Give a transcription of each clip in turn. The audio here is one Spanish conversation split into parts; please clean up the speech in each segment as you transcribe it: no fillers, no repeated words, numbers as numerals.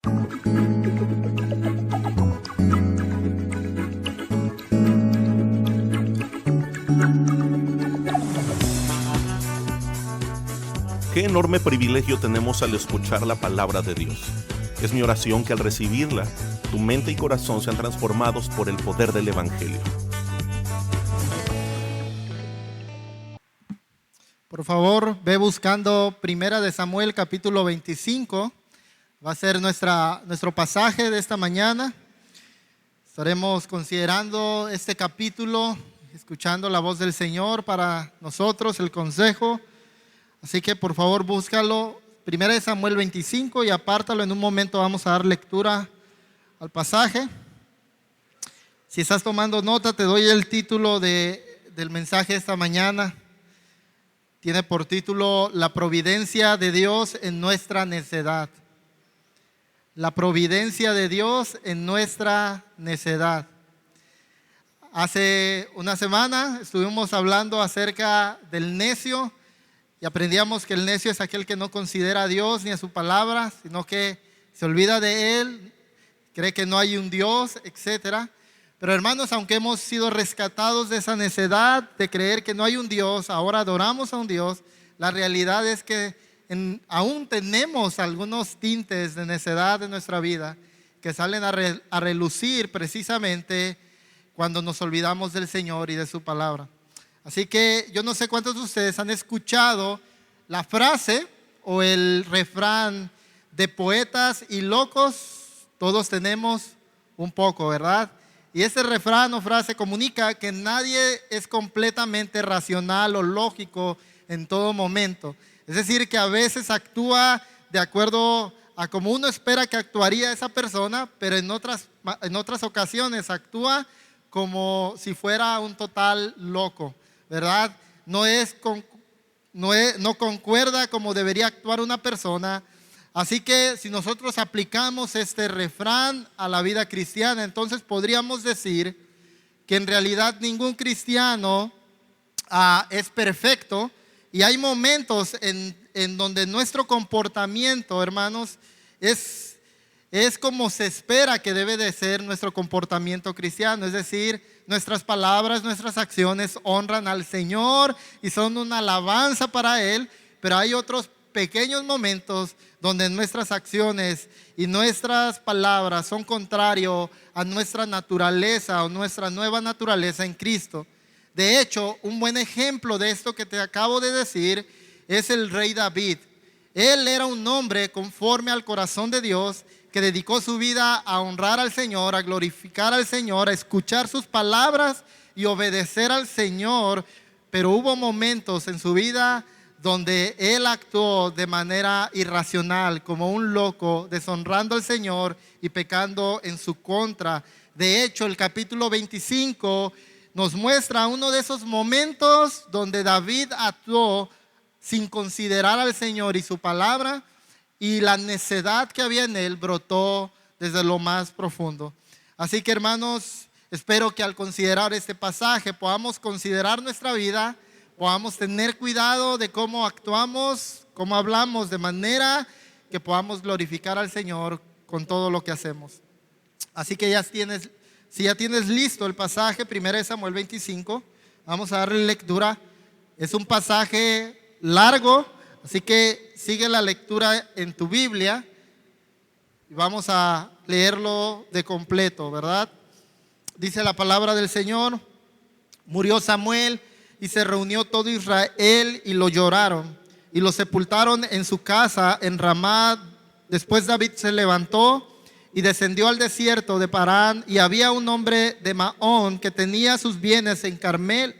Qué enorme privilegio tenemos al escuchar la palabra de Dios. Es mi oración que al recibirla, tu mente y corazón sean transformados por el poder del Evangelio. Por favor, ve buscando Primera de Samuel capítulo 25. Va a ser nuestro pasaje de esta mañana. Estaremos considerando este capítulo, escuchando la voz del Señor para nosotros, el consejo. Así que por favor búscalo, Primera de Samuel 25, y apártalo. En un momento vamos a dar lectura al pasaje. Si estás tomando nota, te doy el título del mensaje de esta mañana. Tiene por título La providencia de Dios en nuestra necedad. La providencia de Dios en nuestra necedad. Hace una semana estuvimos hablando acerca del necio y aprendíamos que el necio es aquel que no considera a Dios ni a su palabra, sino que se olvida de Él, cree que no hay un Dios, etc. Pero hermanos, aunque hemos sido rescatados de esa necedad de creer que no hay un Dios, ahora adoramos a un Dios, la realidad es que aún tenemos algunos tintes de necedad en nuestra vida que salen a relucir precisamente cuando nos olvidamos del Señor y de su palabra. Así que yo no sé cuántos de ustedes han escuchado la frase o el refrán de poetas y locos, todos tenemos un poco, ¿verdad? Y ese refrán o frase comunica que nadie es completamente racional o lógico en todo momento. Es decir, que a veces actúa de acuerdo a como uno espera que actuaría esa persona, pero en otras ocasiones actúa como si fuera un total loco, ¿verdad? No concuerda como debería actuar una persona. Así que si nosotros aplicamos este refrán a la vida cristiana, entonces podríamos decir que en realidad ningún cristiano es perfecto, y hay momentos en donde nuestro comportamiento, hermanos, es como se espera que debe de ser nuestro comportamiento cristiano. Es decir, nuestras palabras, nuestras acciones honran al Señor y son una alabanza para Él, pero hay otros pequeños momentos donde nuestras acciones y nuestras palabras son contrarios a nuestra naturaleza o nuestra nueva naturaleza en Cristo. De hecho, un buen ejemplo de esto que te acabo de decir es el rey David. Él era un hombre conforme al corazón de Dios, que dedicó su vida a honrar al Señor, a glorificar al Señor, a escuchar sus palabras y obedecer al Señor. Pero hubo momentos en su vida donde él actuó de manera irracional, como un loco, deshonrando al Señor y pecando en su contra. De hecho, el capítulo 25 nos muestra uno de esos momentos donde David actuó sin considerar al Señor y su palabra, y la necedad que había en él brotó desde lo más profundo. Así que, hermanos, espero que al considerar este pasaje podamos considerar nuestra vida, podamos tener cuidado de cómo actuamos, cómo hablamos, de manera que podamos glorificar al Señor con todo lo que hacemos. Así que si ya tienes listo el pasaje, 1 Samuel 25, vamos a darle lectura. Es un pasaje largo, así que sigue la lectura en tu Biblia y vamos a leerlo de completo, ¿verdad? Dice la palabra del Señor: murió Samuel y se reunió todo Israel y lo lloraron y lo sepultaron en su casa en Ramá. Después David se levantó y descendió al desierto de Parán, y había un hombre de Maón que tenía sus bienes en Carmel.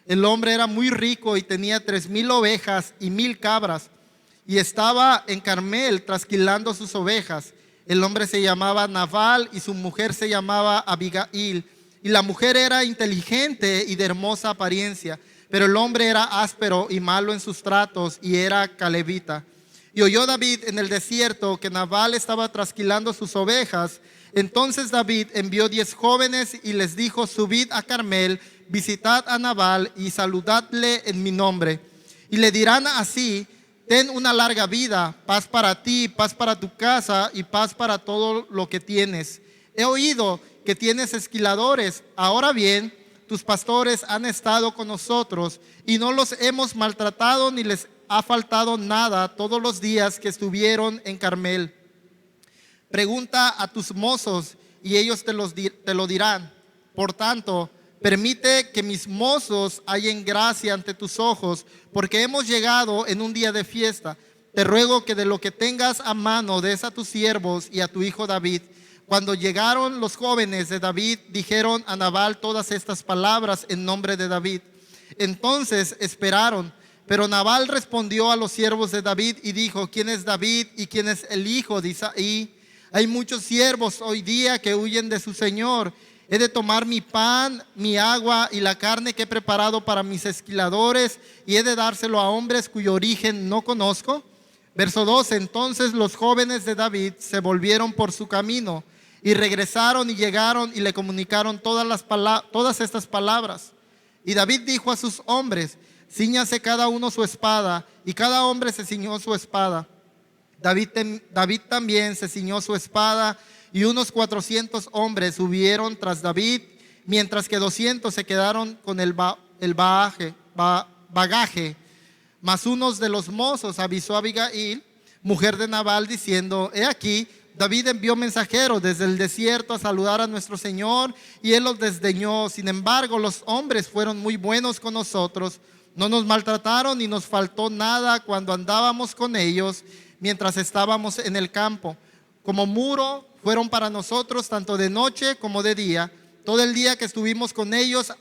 El hombre era muy rico y tenía 3,000 ovejas y 1,000 cabras, y estaba en Carmel trasquilando sus ovejas. El hombre se llamaba Nabal y su mujer se llamaba Abigail, y la mujer era inteligente y de hermosa apariencia, pero el hombre era áspero y malo en sus tratos, y era calebita. Y oyó David en el desierto que Nabal estaba trasquilando sus ovejas. Entonces David envió 10 jóvenes y les dijo: subid a Carmel, visitad a Nabal y saludadle en mi nombre. Y le dirán así: ten una larga vida, paz para ti, paz para tu casa y paz para todo lo que tienes. He oído que tienes esquiladores. Ahora bien, tus pastores han estado con nosotros y no los hemos maltratado ni les ha faltado nada todos los días que estuvieron en Carmel. Pregunta a tus mozos y ellos te lo dirán. Por tanto, permite que mis mozos hallen gracia ante tus ojos, porque hemos llegado en un día de fiesta. Te ruego que de lo que tengas a mano des a tus siervos y a tu hijo David. Cuando llegaron los jóvenes de David, dijeron a Nabal todas estas palabras en nombre de David. Entonces esperaron, pero Nabal respondió a los siervos de David y dijo: ¿Quién es David y quién es el hijo de Isaí? Hay muchos siervos hoy día que huyen de su señor. He de tomar mi pan, mi agua y la carne que he preparado para mis esquiladores, y he de dárselo a hombres cuyo origen no conozco. Verso 12. Entonces los jóvenes de David se volvieron por su camino y regresaron y llegaron y le comunicaron todas estas palabras. Y David dijo a sus hombres: cíñase cada uno su espada. Y cada hombre se ciñó su espada. David también se ciñó su espada, y unos 400 hombres subieron tras David, mientras que 200 se quedaron con el bagaje. Mas uno de los mozos avisó a Abigail, mujer de Nabal, diciendo: he aquí, David envió mensajeros desde el desierto a saludar a nuestro señor, y él los desdeñó. Sin embargo, los hombres fueron muy buenos con nosotros, no nos maltrataron ni nos faltó nada cuando andábamos con ellos, mientras estábamos en el campo. Como muro fueron para nosotros tanto de noche como de día, todo el día que estuvimos con ellos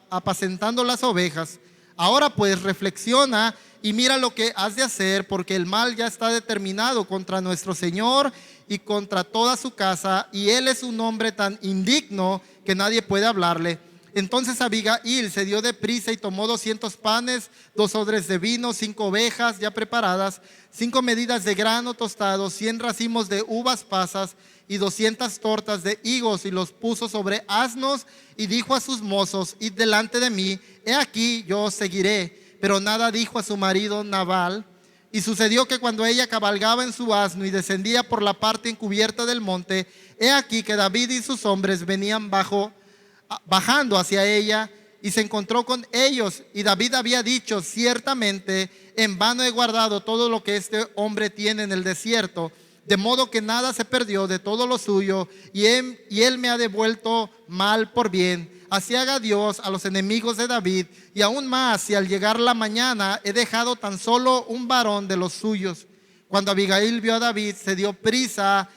apacentando las ovejas. Ahora pues reflexiona y mira lo que has de hacer, porque el mal ya está determinado contra nuestro Señor y contra toda su casa, y él es un hombre tan indigno que nadie puede hablarle. Entonces Abigail se dio de prisa y tomó 200 panes, 2 odres de vino, 5 ovejas ya preparadas, 5 medidas de grano tostado, 100 racimos de uvas pasas y 200 tortas de higos, y los puso sobre asnos, y dijo a sus mozos: id delante de mí, he aquí yo os seguiré. Pero nada dijo a su marido Nabal. Y sucedió que cuando ella cabalgaba en su asno y descendía por la parte encubierta del monte, he aquí que David y sus hombres venían bajando hacia ella, y se encontró con ellos. Y David había dicho: ciertamente en vano he guardado todo lo que este hombre tiene en el desierto, de modo que nada se perdió de todo lo suyo, y él me ha devuelto mal por bien. Así haga Dios a los enemigos de David, y aún más si al llegar la mañana he dejado tan solo un varón de los suyos. Cuando Abigail vio a David, se dio prisa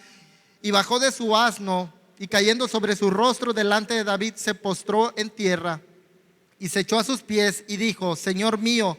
y bajó de su asno, y cayendo sobre su rostro delante de David, se postró en tierra y se echó a sus pies y dijo: Señor mío,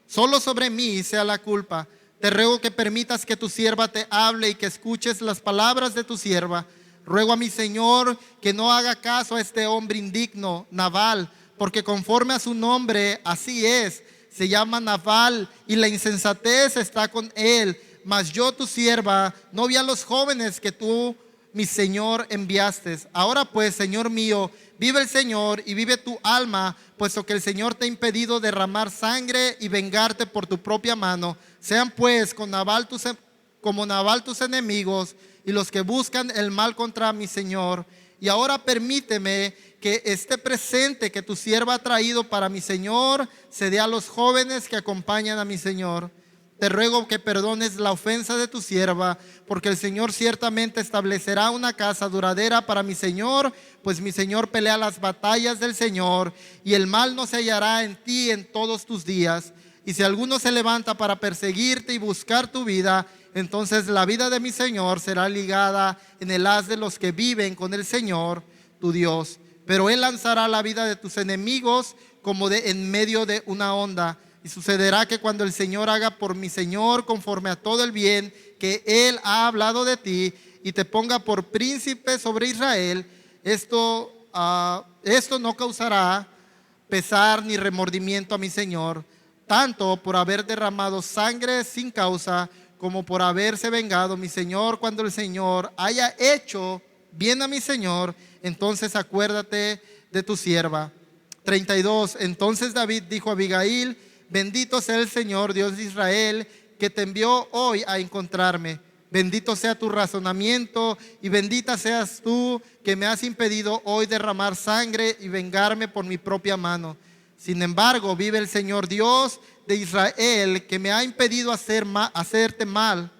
solo sobre mí sea la culpa. Te ruego que permitas que tu sierva te hable y que escuches las palabras de tu sierva. Ruego a mi Señor que no haga caso a este hombre indigno, Nabal, porque conforme a su nombre así es, se llama Nabal, y la insensatez está con él. Mas yo, tu sierva, no vi a los jóvenes que tú, mi Señor, enviaste. Ahora pues, Señor mío, vive el Señor y vive tu alma, puesto que el Señor te ha impedido derramar sangre y vengarte por tu propia mano. Sean pues como Nabal tus enemigos y los que buscan el mal contra mi Señor. Y ahora permíteme que este presente que tu sierva ha traído para mi Señor se dé a los jóvenes que acompañan a mi Señor. Te ruego que perdones la ofensa de tu sierva, porque el Señor ciertamente establecerá una casa duradera para mi Señor, pues mi Señor pelea las batallas del Señor, y el mal no se hallará en ti en todos tus días. Y si alguno se levanta para perseguirte y buscar tu vida, entonces la vida de mi Señor será ligada en el haz de los que viven con el Señor, tu Dios. Pero Él lanzará la vida de tus enemigos como en medio de una onda. Y sucederá que cuando el Señor haga por mi Señor conforme a todo el bien que Él ha hablado de ti, y te ponga por príncipe sobre Israel, esto no causará pesar ni remordimiento a mi Señor, tanto por haber derramado sangre sin causa, como por haberse vengado mi Señor. Cuando el Señor haya hecho bien a mi Señor, entonces acuérdate de tu sierva. 32. Entonces David dijo a Abigail: bendito sea el Señor, Dios de Israel, que te envió hoy a encontrarme. Bendito sea tu razonamiento y bendita seas tú que me has impedido hoy derramar sangre y vengarme por mi propia mano. Sin embargo, vive el Señor Dios de Israel, que me ha impedido hacerte mal,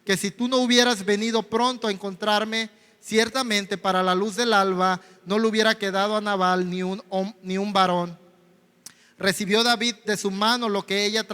que si tú no hubieras venido pronto a encontrarme, ciertamente para la luz del alba no le hubiera quedado a Nabal ni un varón. Recibió David de su mano lo que ella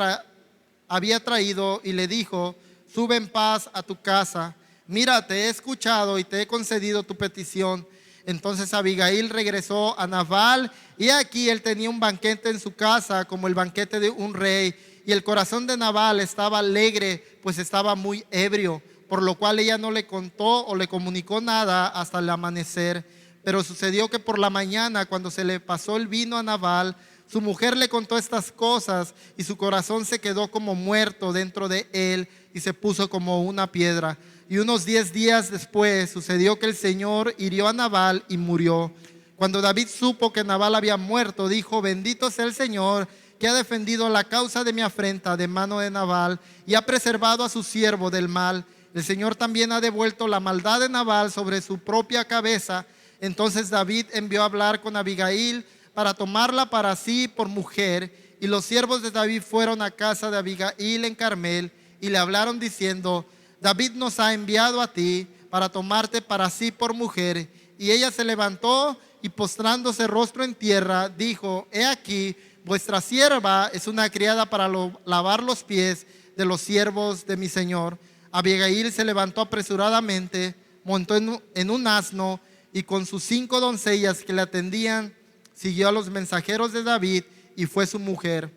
había traído y le dijo: sube en paz a tu casa. Mira, te he escuchado y te he concedido tu petición. Entonces Abigail regresó a Nabal, y aquí él tenía un banquete en su casa, como el banquete de un rey. Y el corazón de Nabal estaba alegre, pues estaba muy ebrio, por lo cual ella no le contó o le comunicó nada hasta el amanecer. Pero sucedió que por la mañana, cuando se le pasó el vino a Nabal, su mujer le contó estas cosas, y su corazón se quedó como muerto dentro de él y se puso como una piedra. Y unos 10 días después sucedió que el Señor hirió a Nabal y murió. Cuando David supo que Nabal había muerto, dijo: bendito sea el Señor, que ha defendido la causa de mi afrenta de mano de Nabal y ha preservado a su siervo del mal. El Señor también ha devuelto la maldad de Nabal sobre su propia cabeza. Entonces David envió a hablar con Abigail para tomarla para sí por mujer, y los siervos de David fueron a casa de Abigail en Carmel y le hablaron diciendo: David nos ha enviado a ti para tomarte para sí por mujer. Y ella se levantó y, postrándose rostro en tierra, dijo: he aquí, vuestra sierva es una criada para lavar los pies de los siervos de mi señor. Abigail se levantó apresuradamente, montó en un asno, y con sus 5 doncellas que le atendían, siguió a los mensajeros de David y fue su mujer.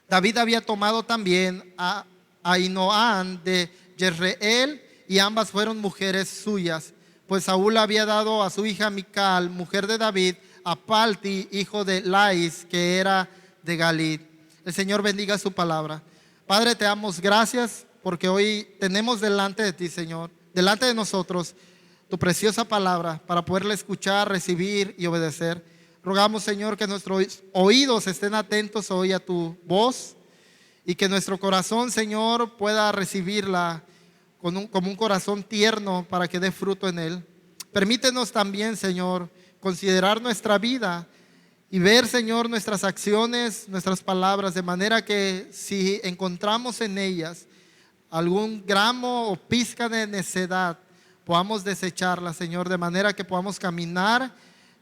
David había tomado también a Ahinoam de Jezreel, y ambas fueron mujeres suyas, pues Saúl había dado a su hija Mical, mujer de David, a Palti, hijo de Lais, que era de Galid. El Señor bendiga su palabra. Padre, te damos gracias porque hoy tenemos delante de ti, Señor, delante de nosotros, tu preciosa palabra para poderla escuchar, recibir y obedecer. Rogamos, Señor, que nuestros oídos estén atentos hoy a tu voz, y que nuestro corazón, Señor, pueda recibirla como un corazón tierno para que dé fruto en él. Permítenos también, Señor, considerar nuestra vida y ver, Señor, nuestras acciones, nuestras palabras, de manera que si encontramos en ellas algún gramo o pizca de necedad, podamos desecharla, Señor, de manera que podamos caminar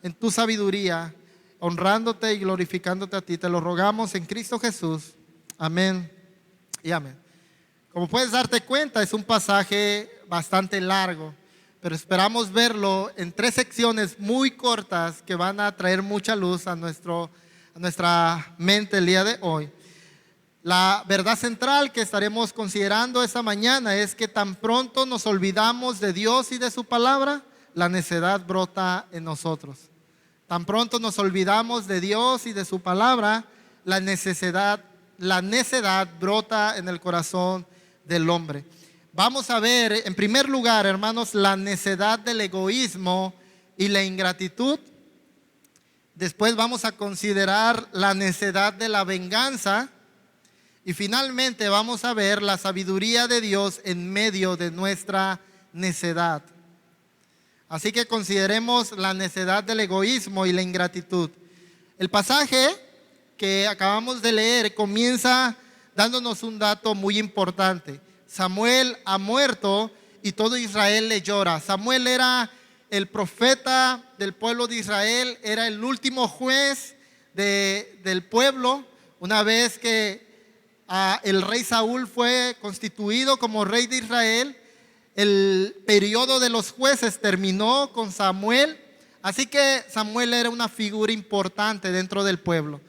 en tu sabiduría, honrándote y glorificándote a ti. Te lo rogamos en Cristo Jesús. Amén y amén. Como puedes darte cuenta, es un pasaje bastante largo, pero esperamos verlo en 3 secciones muy cortas que van a traer mucha luz a nuestra mente el día de hoy. La verdad central que estaremos considerando esta mañana es que tan pronto nos olvidamos de Dios y de su palabra, la necedad brota en nosotros. Tan pronto nos olvidamos de Dios y de su palabra, la necedad brota en el corazón del hombre. Vamos a ver, en primer lugar, hermanos, la necedad del egoísmo y la ingratitud. Después vamos a considerar la necedad de la venganza. Y finalmente vamos a ver la sabiduría de Dios en medio de nuestra necedad. Así que consideremos la necedad del egoísmo y la ingratitud. El pasaje que acabamos de leer comienza dándonos un dato muy importante. Samuel ha muerto y todo Israel le llora. Samuel era el profeta del pueblo de Israel, era el último juez del pueblo. Una vez que el rey Saúl fue constituido como rey de Israel, el periodo de los jueces terminó con Samuel. Así que Samuel era una figura importante dentro del pueblo.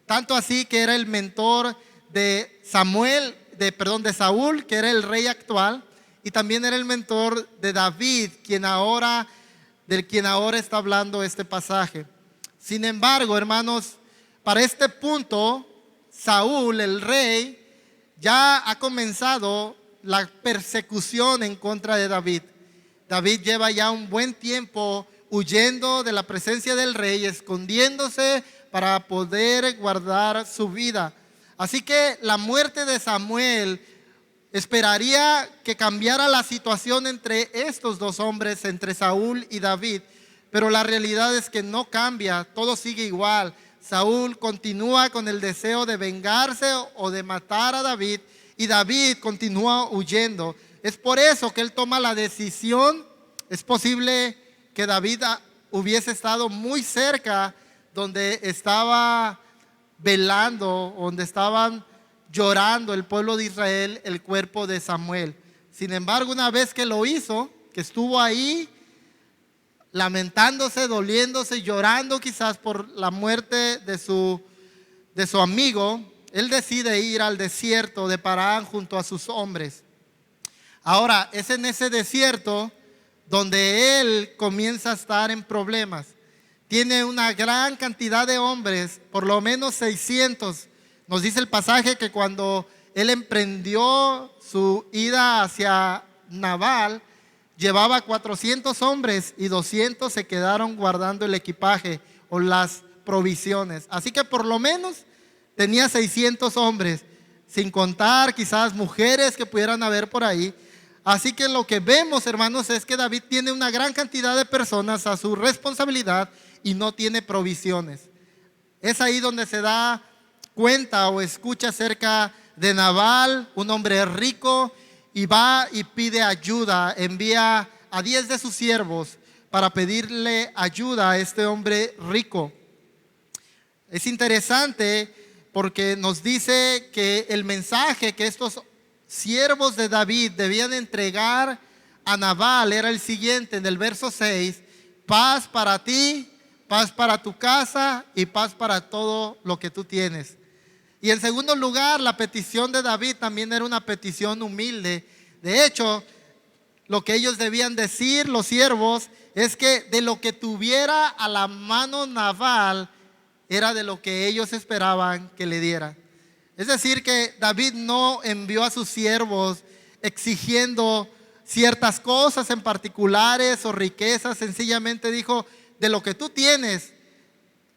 Tanto así que era el mentor de Saúl, que era el rey actual, y también era el mentor de David, del quien ahora está hablando este pasaje. Sin embargo, hermanos, para este punto, Saúl, el rey, ya ha comenzado la persecución en contra de David. David lleva ya un buen tiempo huyendo de la presencia del rey, escondiéndose para poder guardar su vida. Así que la muerte de Samuel esperaría que cambiara la situación entre estos dos hombres, entre Saúl y David, pero la realidad es que no cambia, todo sigue igual. Saúl continúa con el deseo de vengarse o de matar a David, y David continúa huyendo. Es por eso que él toma la decisión. Es posible que David hubiese estado muy cerca donde estaba velando, donde estaban llorando el pueblo de Israel el cuerpo de Samuel. Sin embargo, una vez que lo hizo, que estuvo ahí lamentándose, doliéndose, llorando quizás por la muerte de su amigo, él decide ir al desierto de Parán junto a sus hombres. Ahora, es en ese desierto donde él comienza a estar en problemas. Tiene una gran cantidad de hombres, por lo menos 600. Nos dice el pasaje que cuando él emprendió su ida hacia Nabal, llevaba 400 hombres y 200 se quedaron guardando el equipaje o las provisiones. Así que por lo menos tenía 600 hombres, sin contar quizás mujeres que pudieran haber por ahí. Así que lo que vemos, hermanos, es que David tiene una gran cantidad de personas a su responsabilidad y no tiene provisiones. Es ahí donde se da cuenta o escucha acerca de Nabal, un hombre rico, y va y pide ayuda, envía a 10 de sus siervos para pedirle ayuda a este hombre rico. Es interesante porque nos dice que el mensaje que estos siervos de David debían entregar a Nabal era el siguiente, en el verso 6: paz para ti, paz para tu casa y paz para todo lo que tú tienes. Y en segundo lugar, la petición de David también era una petición humilde. De hecho, lo que ellos debían decir, los siervos, es que de lo que tuviera a la mano Nabal, era de lo que ellos esperaban que le diera. Es decir, que David no envió a sus siervos exigiendo ciertas cosas en particulares o riquezas. Sencillamente dijo: de lo que tú tienes,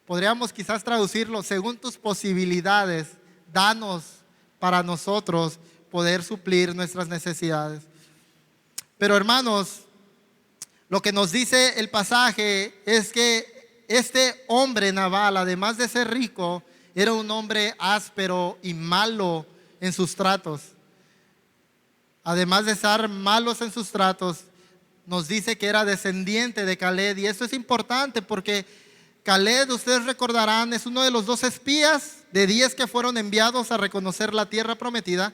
podríamos quizás traducirlo, según tus posibilidades, danos para nosotros poder suplir nuestras necesidades. Pero hermanos, lo que nos dice el pasaje es que este hombre Nabal, además de ser rico, era un hombre áspero y malo en sus tratos. Además de ser malos en sus tratos, nos dice que era descendiente de Caleb. Y esto es importante porque Caleb, ustedes recordarán, es uno de los 2 espías de 10 que fueron enviados a reconocer la tierra prometida,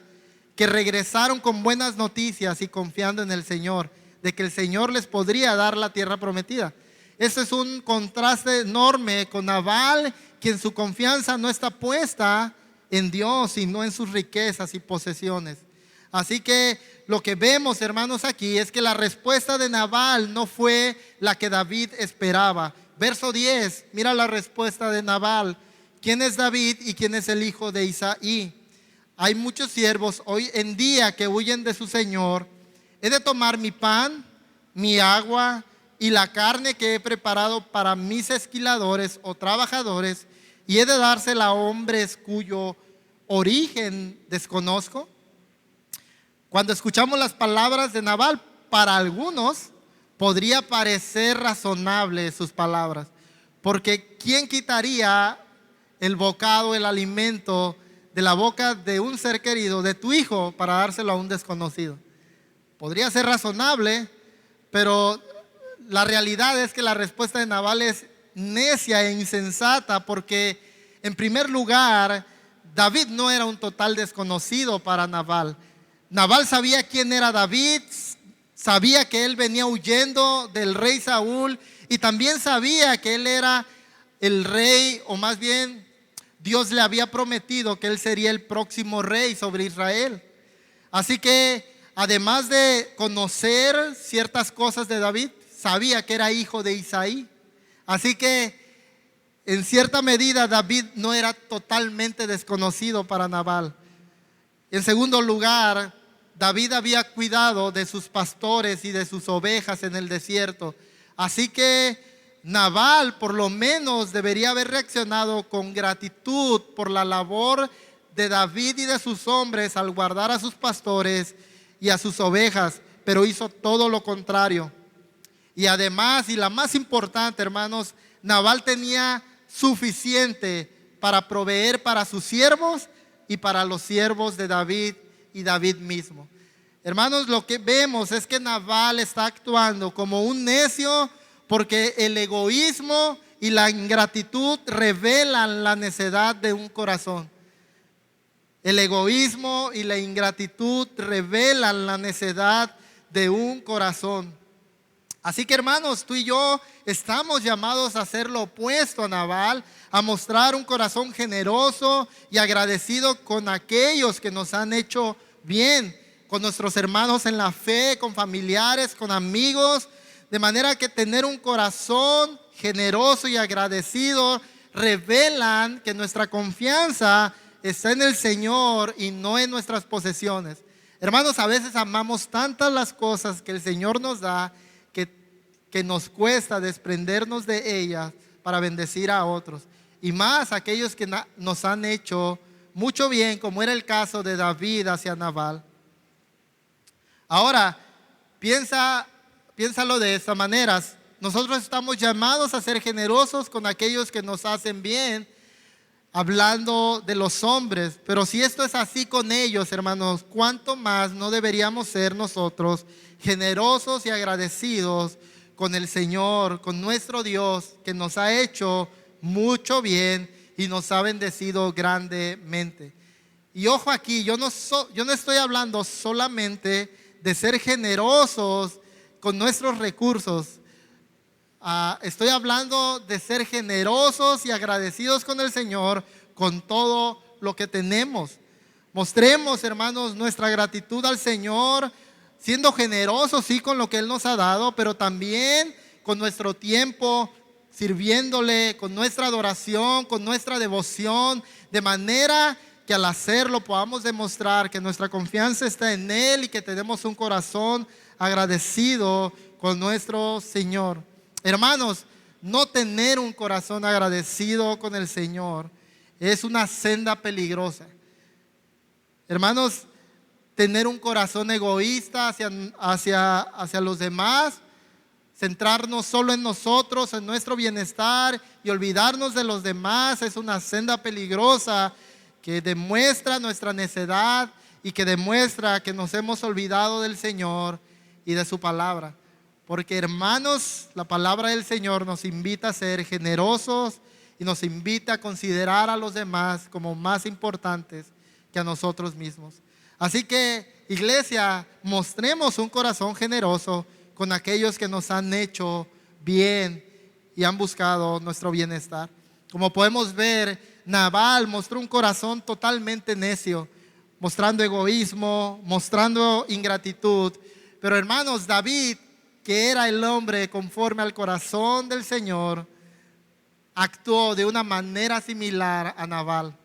que regresaron con buenas noticias y confiando en el Señor, de que el Señor les podría dar la tierra prometida. Ese es un contraste enorme con Nabal, quien su confianza no está puesta en Dios, sino en sus riquezas y posesiones. Así que lo que vemos, hermanos, aquí es que la respuesta de Nabal no fue la que David esperaba. Verso 10, mira la respuesta de Nabal. ¿Quién es David y quién es el hijo de Isaí? Hay muchos siervos hoy en día que huyen de su señor. He de tomar mi pan, mi agua y la carne que he preparado para mis esquiladores o trabajadores, y he de dársela a hombres cuyo origen desconozco. Cuando escuchamos las palabras de Nabal, para algunos podría parecer razonable sus palabras, porque ¿quién quitaría el bocado, el alimento de la boca de un ser querido, de tu hijo, para dárselo a un desconocido? Podría ser razonable, pero la realidad es que la respuesta de Nabal es necia e insensata, porque en primer lugar, David no era un total desconocido para Nabal. Nabal sabía quién era David, sabía que él venía huyendo del rey Saúl, y también sabía que él era el rey, o más bien Dios le había prometido que él sería el próximo rey sobre Israel. Así que además de conocer ciertas cosas de David, sabía que era hijo de Isaí. Así que en cierta medida David no era totalmente desconocido para Nabal. En segundo lugar, David había cuidado de sus pastores y de sus ovejas en el desierto. Así que Nabal por lo menos debería haber reaccionado con gratitud por la labor de David y de sus hombres al guardar a sus pastores y a sus ovejas, pero hizo todo lo contrario. Y además, y la más importante, hermanos, Nabal tenía suficiente para proveer para sus siervos y para los siervos de David y David mismo. Hermanos, lo que vemos es que Nabal está actuando como un necio porque el egoísmo y la ingratitud revelan la necedad de un corazón. El egoísmo y la ingratitud revelan la necedad de un corazón. Así que, hermanos, tú y yo estamos llamados a hacer lo opuesto a Nabal, a mostrar un corazón generoso y agradecido con aquellos que nos han hecho bien, con nuestros hermanos en la fe, con familiares, con amigos, de manera que tener un corazón generoso y agradecido revelan que nuestra confianza está en el Señor y no en nuestras posesiones. Hermanos, a veces amamos tantas las cosas que el Señor nos da que nos cuesta desprendernos de ellas para bendecir a otros. Y más aquellos que nos han hecho mucho bien, como era el caso de David hacia Nabal. Ahora, piénsalo de esta manera. Nosotros estamos llamados a ser generosos con aquellos que nos hacen bien, hablando de los hombres. Pero si esto es así con ellos, hermanos, ¿cuánto más no deberíamos ser nosotros generosos y agradecidos con el Señor, con nuestro Dios, que nos ha hecho mucho bien y nos ha bendecido grandemente? Y ojo aquí, yo no estoy hablando solamente de ser generosos con nuestros recursos. Estoy hablando de ser generosos y agradecidos con el Señor con todo lo que tenemos. Mostremos, hermanos, nuestra gratitud al Señor, siendo generosos, sí, con lo que Él nos ha dado, pero también con nuestro tiempo, sirviéndole, con nuestra adoración, con nuestra devoción, de manera que al hacerlo podamos demostrar que nuestra confianza está en Él y que tenemos un corazón agradecido con nuestro Señor. Hermanos, no tener un corazón agradecido con el Señor es una senda peligrosa. Hermanos, tener un corazón egoísta hacia los demás, centrarnos solo en nosotros, en nuestro bienestar y olvidarnos de los demás es una senda peligrosa que demuestra nuestra necedad y que demuestra que nos hemos olvidado del Señor y de su palabra. Porque, hermanos, la palabra del Señor nos invita a ser generosos y nos invita a considerar a los demás como más importantes que a nosotros mismos. Así que, iglesia, mostremos un corazón generoso con aquellos que nos han hecho bien y han buscado nuestro bienestar. Como podemos ver, Nabal mostró un corazón totalmente necio, mostrando egoísmo, mostrando ingratitud. Pero, hermanos, David, que era el hombre conforme al corazón del Señor, actuó de una manera similar a Nabal.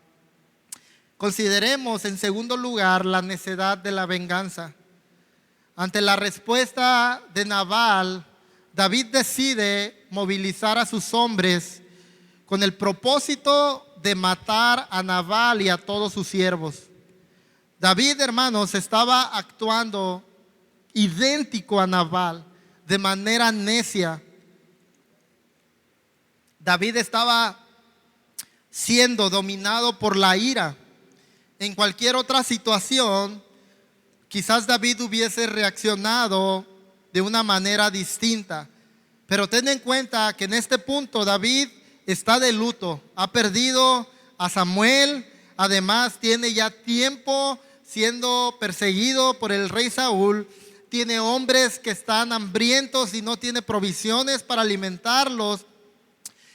Consideremos en segundo lugar la necedad de la venganza. Ante la respuesta de Nabal, David decide movilizar a sus hombres con el propósito de matar a Nabal y a todos sus siervos. David, hermanos, estaba actuando idéntico a Nabal, de manera necia. David estaba siendo dominado por la ira. En cualquier otra situación, quizás David hubiese reaccionado de una manera distinta. Pero ten en cuenta que en este punto David está de luto. Ha perdido a Samuel. Además, tiene ya tiempo siendo perseguido por el rey Saúl. Tiene hombres que están hambrientos y no tiene provisiones para alimentarlos.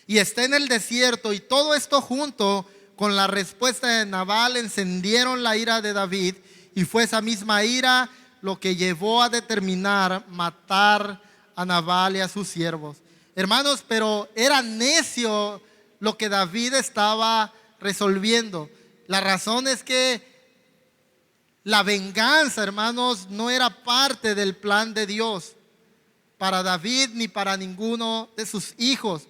Y está en el desierto. Y todo esto junto con la respuesta de Nabal encendieron la ira de David. Y fue esa misma ira lo que llevó a determinar matar a Nabal y a sus siervos. Hermanos, pero era necio lo que David estaba resolviendo. La razón es que la venganza, hermanos, no era parte del plan de Dios para David ni para ninguno de sus hijos.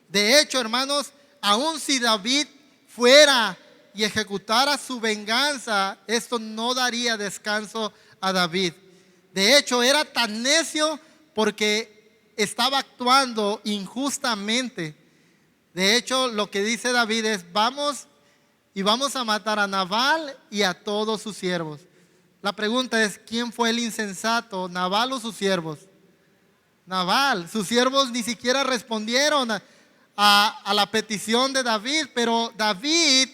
De hecho, hermanos, aun si David fuera y ejecutara su venganza, esto no daría descanso a David. De hecho, era tan necio porque estaba actuando injustamente. De hecho, lo que dice David es: vamos a matar a Nabal y a todos sus siervos. La pregunta es: ¿quién fue el insensato, Nabal o sus siervos? Nabal. Sus siervos ni siquiera respondieron a la petición de David, pero David,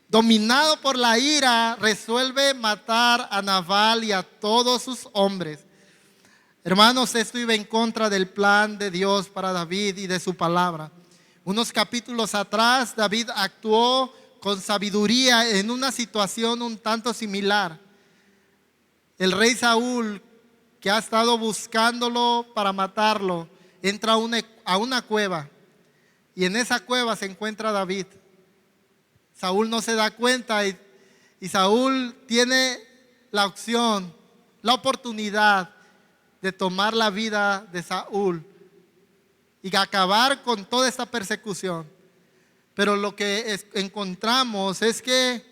dominado por la ira, resuelve matar a Nabal y a todos sus hombres. Hermanos, esto iba en contra del plan de Dios para David y de su palabra. Unos capítulos atrás, David actuó con sabiduría en una situación un tanto similar. El rey Saúl, que ha estado buscándolo para matarlo, entra a una cueva, y en esa cueva se encuentra David. Saúl no se da cuenta y Saúl tiene la opción, la oportunidad de tomar la vida de Saúl y acabar con toda esta persecución. Pero lo que encontramos es que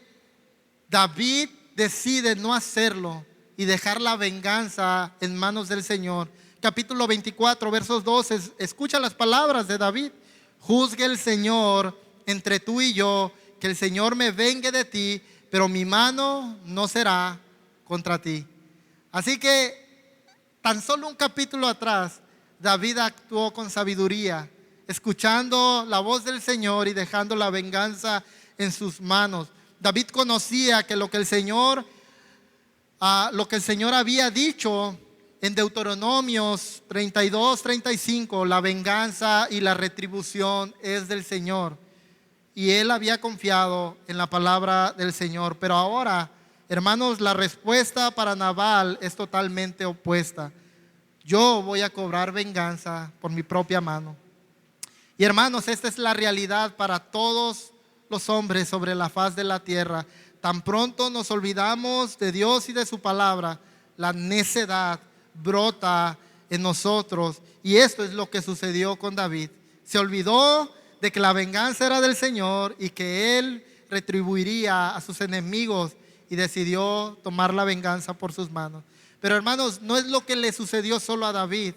David decide no hacerlo y dejar la venganza en manos del Señor. Capítulo 24, versos 12, escucha las palabras de David: juzgue el Señor entre tú y yo, que el Señor me vengue de ti, pero mi mano no será contra ti. Así que tan solo un capítulo atrás, David actuó con sabiduría, escuchando la voz del Señor y dejando la venganza en sus manos. David conocía que lo que el Señor había dicho en Deuteronomios 32, 35, la venganza y la retribución es del Señor. Y él había confiado en la palabra del Señor. Pero ahora, hermanos, la respuesta para Nabal es totalmente opuesta. Yo voy a cobrar venganza por mi propia mano. Y hermanos, esta es la realidad para todos los hombres sobre la faz de la tierra. Tan pronto nos olvidamos de Dios y de su palabra, la necedad brota en nosotros. Y esto es lo que sucedió con David. Se olvidó de que la venganza era del Señor y que Él retribuiría a sus enemigos, y decidió tomar la venganza por sus manos. Pero hermanos, no es lo que le sucedió solo a David,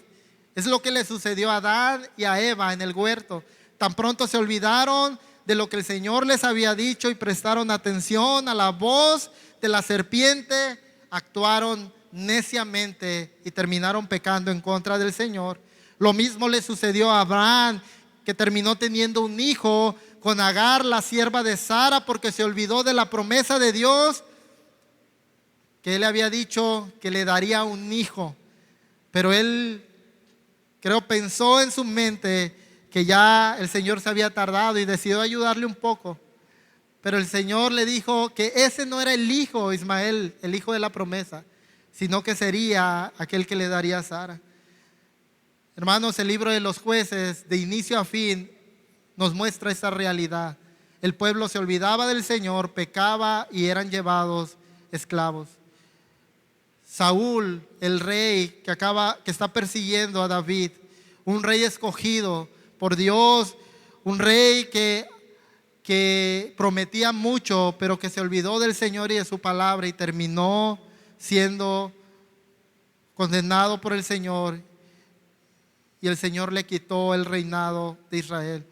es lo que le sucedió a Adán y a Eva en el huerto. Tan pronto se olvidaron de lo que el Señor les había dicho y prestaron atención a la voz de la serpiente, actuaron neciamente y terminaron pecando en contra del Señor. Lo mismo le sucedió a Abraham, que terminó teniendo un hijo con Agar, la sierva de Sara, porque se olvidó de la promesa de Dios, que Él había dicho que le daría un hijo. Pero él, pensó en su mente que ya el Señor se había tardado y decidió ayudarle un poco. Pero el Señor le dijo que ese no era el hijo Ismael, el hijo de la promesa, sino que sería aquel que le daría a Sara. Hermanos, el libro de los Jueces, de inicio a fin, nos muestra esa realidad. El pueblo se olvidaba del Señor, pecaba y eran llevados esclavos. Saúl, el rey que está persiguiendo a David, un rey escogido por Dios, un rey que prometía mucho, pero que se olvidó del Señor y de su palabra y terminó siendo condenado por el Señor, y el Señor le quitó el reinado de Israel.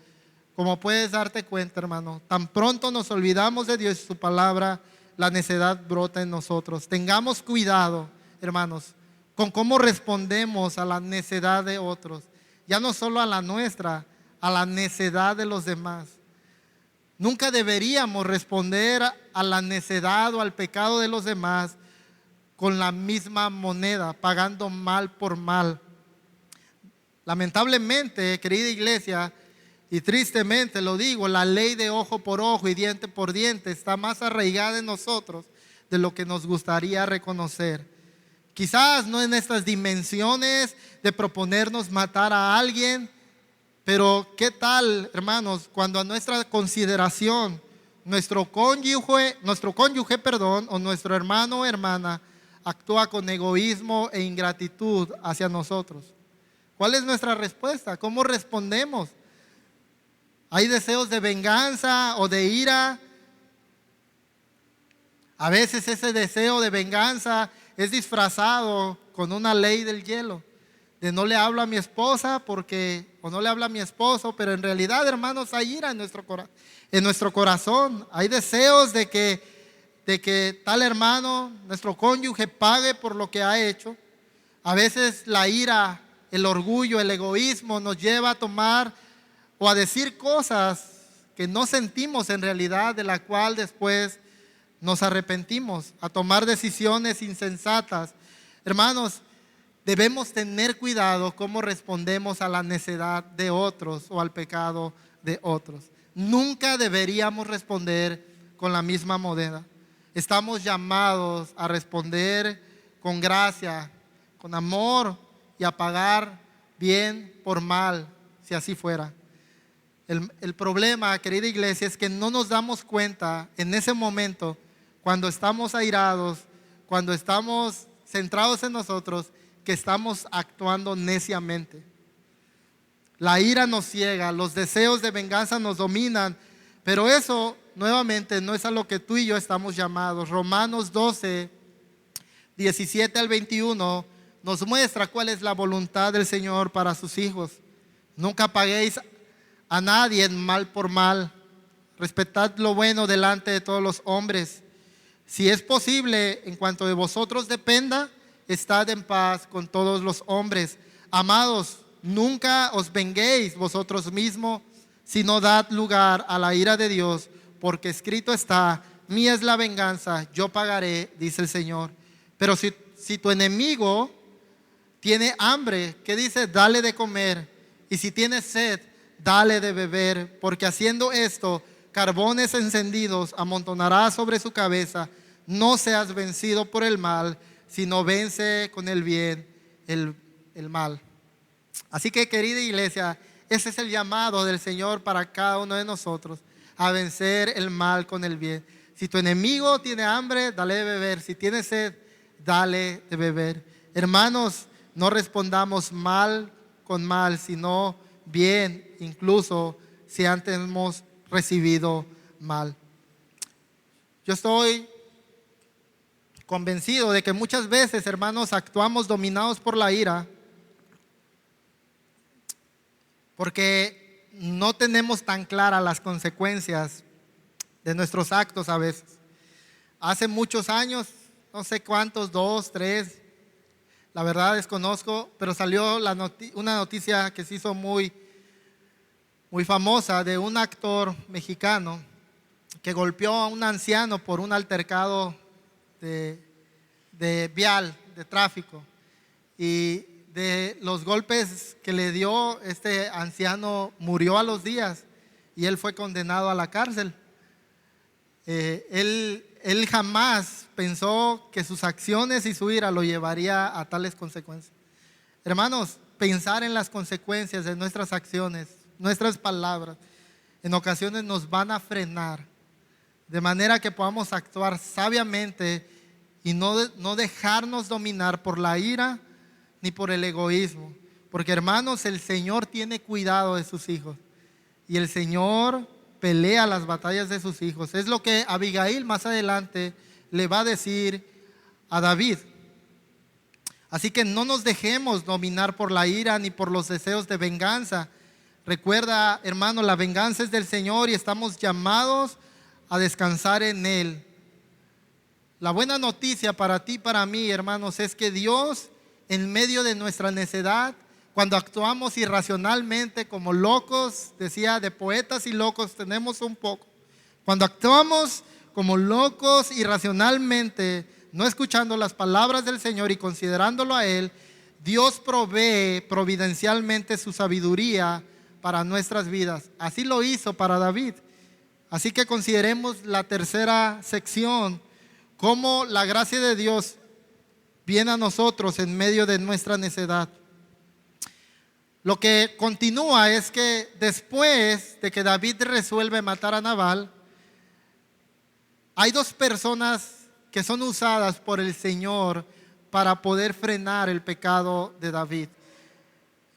Como puedes darte cuenta, hermano, tan pronto nos olvidamos de Dios y su palabra, la necedad brota en nosotros. Tengamos cuidado, hermanos, con cómo respondemos a la necedad de otros, ya no solo a la nuestra, a la necedad de los demás. Nunca deberíamos responder a la necedad o al pecado de los demás con la misma moneda, pagando mal por mal. Lamentablemente, querida iglesia, y tristemente lo digo, la ley de ojo por ojo y diente por diente está más arraigada en nosotros de lo que nos gustaría reconocer. Quizás no en estas dimensiones de proponernos matar a alguien, pero ¿qué tal, hermanos, cuando a nuestra consideración nuestro cónyuge, o nuestro hermano o hermana actúa con egoísmo e ingratitud hacia nosotros? ¿Cuál es nuestra respuesta? ¿Cómo respondemos? ¿Hay deseos de venganza o de ira? A veces ese deseo de venganza es disfrazado con una ley del hielo, de no le hablo a mi esposa o no le hablo a mi esposo, pero en realidad, hermanos, hay ira en nuestro corazón. Hay deseos de que tal hermano, nuestro cónyuge, pague por lo que ha hecho. A veces la ira, el orgullo, el egoísmo nos lleva a tomar o a decir cosas que no sentimos en realidad, de la cual después nos arrepentimos, a tomar decisiones insensatas. Hermanos, debemos tener cuidado cómo respondemos a la necedad de otros o al pecado de otros. Nunca deberíamos responder con la misma moneda. Estamos llamados a responder con gracia, con amor, y a pagar bien por mal, si así fuera. El problema, querida iglesia, es que no nos damos cuenta en ese momento, cuando estamos airados, cuando estamos centrados en nosotros, que estamos actuando neciamente. La ira nos ciega, los deseos de venganza nos dominan, pero eso nuevamente no es a lo que tú y yo estamos llamados. Romanos 12, 17 al 21 nos muestra cuál es la voluntad del Señor para sus hijos. Nunca paguéis a nadie mal por mal. Respetad lo bueno delante de todos los hombres. Si es posible, en cuanto de vosotros dependa, estad en paz con todos los hombres. Amados, nunca os venguéis vosotros mismos, sino dad lugar a la ira de Dios, porque escrito está: mía es la venganza, yo pagaré, dice el Señor. Pero si tu enemigo tiene hambre, ¿qué dice? Dale de comer. Y si tiene sed, dale de beber, porque haciendo esto, carbones encendidos amontonará sobre su cabeza. No seas vencido por el mal, sino vence con el bien el mal. Así que, querida iglesia, ese es el llamado del Señor para cada uno de nosotros, a vencer el mal con el bien. Si tu enemigo tiene hambre, dale de beber. Si tiene sed, dale de beber. Hermanos, no respondamos mal con mal, sino bien, incluso si antes hemos recibido mal. Yo estoy convencido de que muchas veces, hermanos, actuamos dominados por la ira, porque no tenemos tan claras las consecuencias de nuestros actos a veces. Hace muchos años, no sé cuántos, 2, 3, la verdad desconozco, pero salió una noticia que se hizo muy famosa, de un actor mexicano que golpeó a un anciano por un altercado de vial, de tráfico. Y de los golpes que le dio, este anciano murió a los días y él fue condenado a la cárcel. Él jamás pensó que sus acciones y su ira lo llevaría a tales consecuencias. Hermanos, pensar en las consecuencias de nuestras acciones, nuestras palabras, en ocasiones nos van a frenar, de manera que podamos actuar sabiamente y no dejarnos dominar por la ira ni por el egoísmo. Porque, hermanos, el Señor tiene cuidado de sus hijos y el Señor pelea las batallas de sus hijos. Es lo que Abigail más adelante le va a decir a David. Así que no nos dejemos dominar por la ira ni por los deseos de venganza. Recuerda, hermano, la venganza es del Señor y estamos llamados a descansar en Él. La buena noticia para ti y para mí, hermanos, es que Dios, en medio de nuestra necedad, cuando actuamos irracionalmente como locos, decía, de poetas y locos tenemos un poco. Cuando actuamos como locos irracionalmente, no escuchando las palabras del Señor y considerándolo a Él, Dios provee providencialmente su sabiduría para nuestras vidas. Así lo hizo para David. Así que consideremos la tercera sección, cómo la gracia de Dios viene a nosotros en medio de nuestra necedad. Lo que continúa es que después de que David resuelve matar a Nabal, hay dos personas que son usadas por el Señor para poder frenar el pecado de David.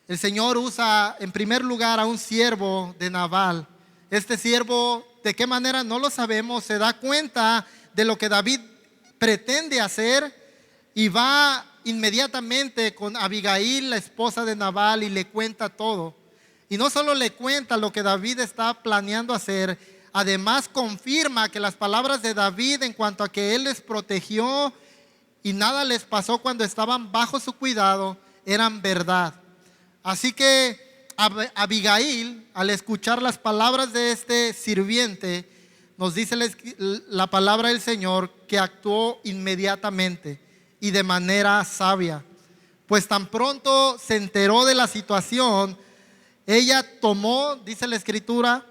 El Señor usa en primer lugar a un siervo de Nabal Este siervo, ¿de qué manera? No lo sabemos. Se da cuenta de lo que David pretende hacer y va inmediatamente con Abigail, la esposa de Nabal, y le cuenta todo. Y no solo le cuenta lo que David está planeando hacer, además confirma que las palabras de David en cuanto a que él les protegió y nada les pasó cuando estaban bajo su cuidado eran verdad. Así que Abigail, al escuchar las palabras de este sirviente, nos dice la palabra del Señor que actuó inmediatamente y de manera sabia. Pues tan pronto se enteró de la situación, ella tomó, dice la escritura,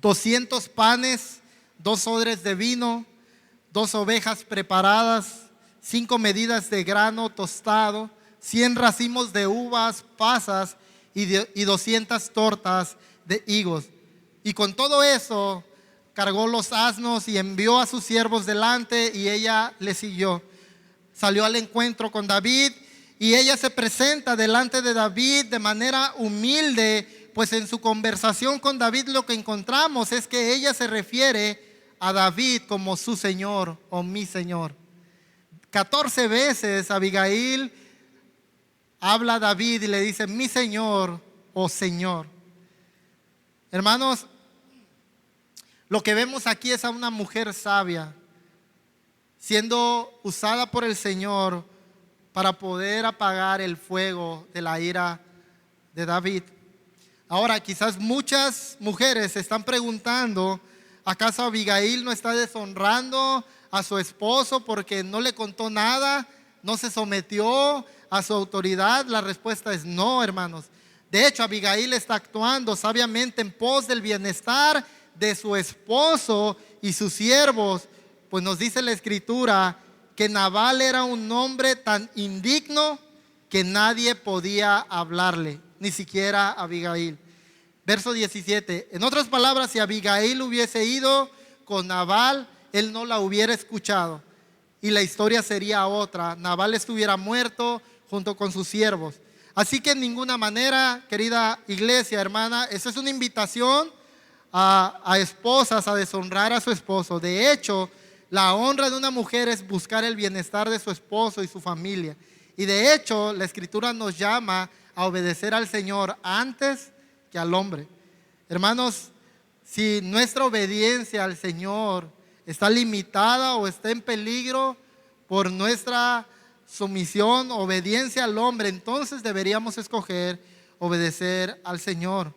200 panes, 2 odres de vino, 2 ovejas preparadas, 5 medidas de grano tostado, 100 racimos de uvas pasas y 200 tortas de higos. Y con todo eso cargó los asnos y envió a sus siervos delante, y ella le siguió. Salió al encuentro con David, y ella se presenta delante de David de manera humilde, pues en su conversación con David lo que encontramos es que ella se refiere a David como su Señor o mi Señor. 14 veces Abigail habla a David y le dice mi Señor o Señor. Hermanos, lo que vemos aquí es a una mujer sabia siendo usada por el Señor para poder apagar el fuego de la ira de David. Ahora, quizás muchas mujeres se están preguntando, ¿acaso Abigail no está deshonrando a su esposo porque no le contó nada, no se sometió a su autoridad? La respuesta es no, hermanos. De hecho, Abigail está actuando sabiamente en pos del bienestar de su esposo y sus siervos, pues nos dice la escritura que Nabal era un hombre tan indigno que nadie podía hablarle, ni siquiera Abigail. Verso 17, en otras palabras, si Abigail hubiese ido con Nabal, él no la hubiera escuchado y la historia sería otra. Nabal estuviera muerto junto con sus siervos. Así que en ninguna manera, querida iglesia, hermana, esa es una invitación a esposas a deshonrar a su esposo. De hecho, la honra de una mujer es buscar el bienestar de su esposo y su familia. Y de hecho, la escritura nos llama a obedecer al Señor antes que al hombre. Hermanos, si nuestra obediencia al Señor está limitada o está en peligro por nuestra sumisión, obediencia al hombre, entonces deberíamos escoger obedecer al Señor.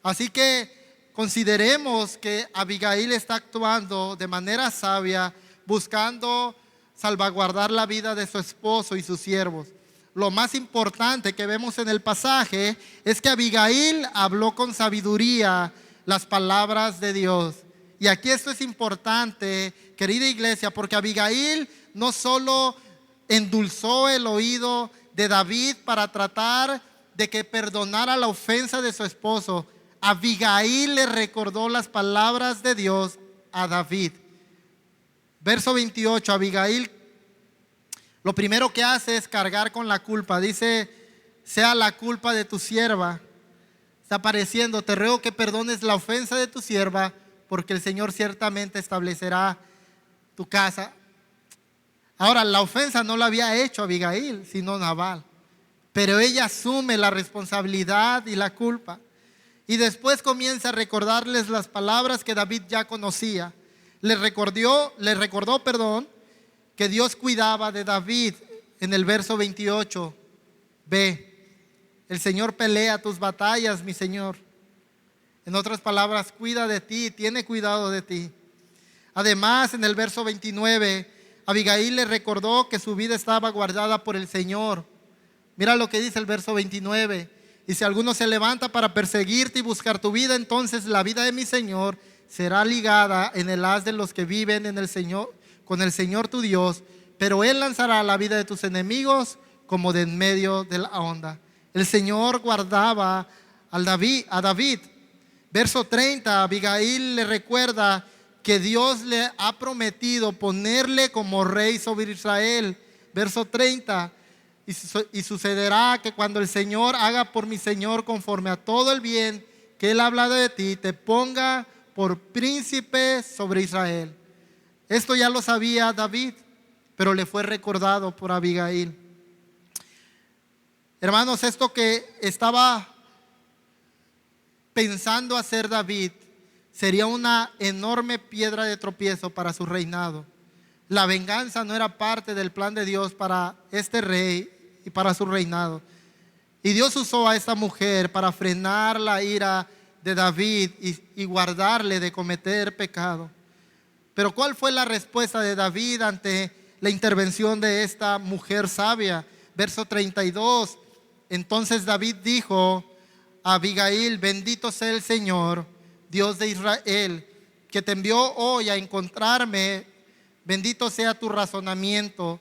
Así que consideremos que Abigail está actuando de manera sabia, buscando salvaguardar la vida de su esposo y sus siervos. Lo más importante que vemos en el pasaje es que Abigail habló con sabiduría las palabras de Dios. Y aquí esto es importante, querida iglesia, porque Abigail no solo endulzó el oído de David para tratar de que perdonara la ofensa de su esposo. Abigail le recordó las palabras de Dios a David. Verso 28, Abigail lo primero que hace es cargar con la culpa. Dice, sea la culpa de tu sierva. Está apareciendo, te ruego que perdones la ofensa de tu sierva, porque el Señor ciertamente establecerá tu casa. Ahora, la ofensa no la había hecho Abigail, sino Nabal. Pero ella asume la responsabilidad y la culpa. Y después comienza a recordarles las palabras que David ya conocía. Le recordó, que Dios cuidaba de David. En el verso 28, ve, el Señor pelea tus batallas, mi Señor. En otras palabras, cuida de ti, tiene cuidado de ti. Además, en el verso 29, Abigail le recordó que su vida estaba guardada por el Señor. Mira lo que dice el verso 29. Y si alguno se levanta para perseguirte y buscar tu vida, entonces la vida de mi Señor será ligada en el haz de los que viven en el Señor, con el Señor tu Dios, pero Él lanzará la vida de tus enemigos como de en medio de la onda. El Señor guardaba a David. Verso 30, Abigail le recuerda que Dios le ha prometido ponerle como rey sobre Israel. Verso 30, y sucederá que cuando el Señor haga por mi Señor conforme a todo el bien que Él ha hablado de ti, te ponga por príncipe sobre Israel. Esto ya lo sabía David, pero le fue recordado por Abigail. Hermanos, esto que estaba pensando hacer David sería una enorme piedra de tropiezo para su reinado. La venganza no era parte del plan de Dios para este rey y para su reinado. Y Dios usó a esta mujer para frenar la ira de David y guardarle de cometer pecado. Pero ¿cuál fue la respuesta de David ante la intervención de esta mujer sabia? Verso 32. Entonces David dijo a Abigail: bendito sea el Señor, Dios de Israel, que te envió hoy a encontrarme. Bendito sea tu razonamiento